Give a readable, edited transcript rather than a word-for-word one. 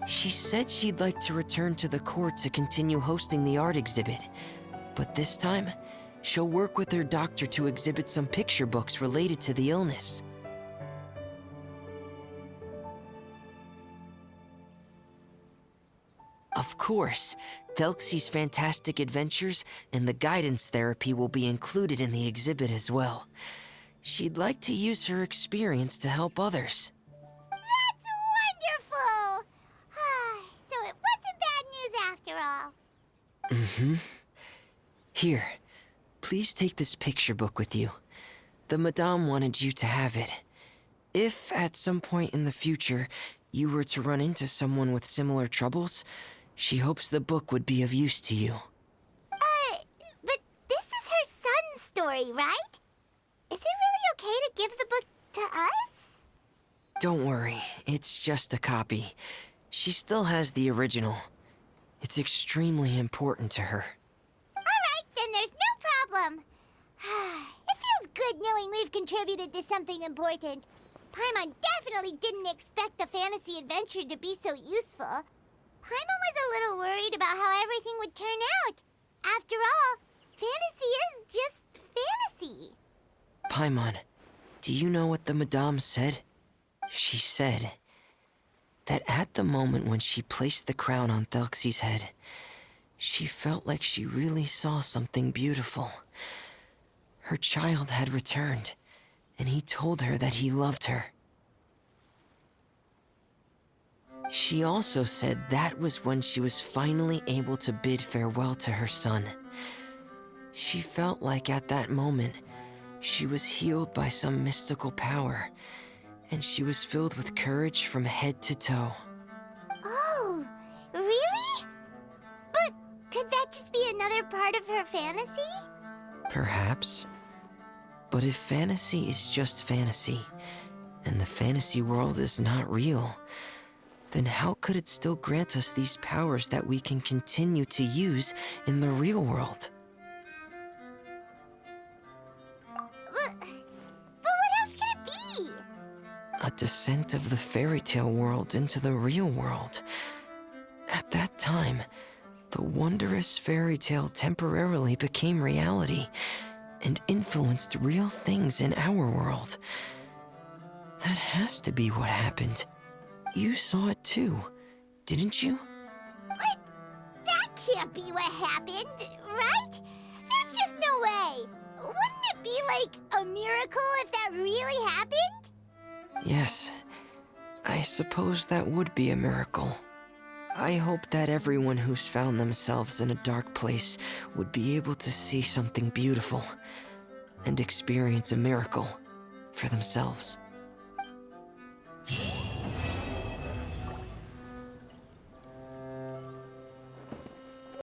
She said she'd like to return to the court to continue hosting the art exhibit. But this time, she'll work with her doctor to exhibit some picture books related to the illness. Of course, Thelxie's fantastic adventures and the guidance therapy will be included in the exhibit as well. She'd like to use her experience to help others. That's wonderful! So it wasn't bad news after all. Mm-hmm. Here, please take this picture book with you. The Madame wanted you to have it. If, at some point in the future, you were to run into someone with similar troubles, she hopes the book would be of use to you. But this is her son's story, right? Is it really okay to give the book to us? Don't worry, it's just a copy. She still has the original. It's extremely important to her. Alright, then there's no problem. It feels good knowing we've contributed to something important. Paimon definitely didn't expect the fantasy adventure to be so useful. Paimon was a little worried about how everything would turn out. After all, fantasy is just fantasy. Paimon, do you know what the Madame said? She said that at the moment when she placed the crown on Thelxie's head, she felt like she really saw something beautiful. Her child had returned, and he told her that he loved her. She also said that was when she was finally able to bid farewell to her son. She felt like at that moment, she was healed by some mystical power, and she was filled with courage from head to toe. Oh, really? But could that just be another part of her fantasy? Perhaps. But if fantasy is just fantasy, and the fantasy world is not real, then how could it still grant us these powers that we can continue to use in the real world? But what else could it be? A descent of the fairy tale world into the real world. At that time, the wondrous fairy tale temporarily became reality and influenced real things in our world. That has to be what happened. You saw it too, didn't you? But that can't be what happened, right? There's just no way. Wouldn't it be like a miracle if that really happened? Yes, I suppose that would be a miracle. I hope that everyone who's found themselves in a dark place would be able to see something beautiful and experience a miracle for themselves.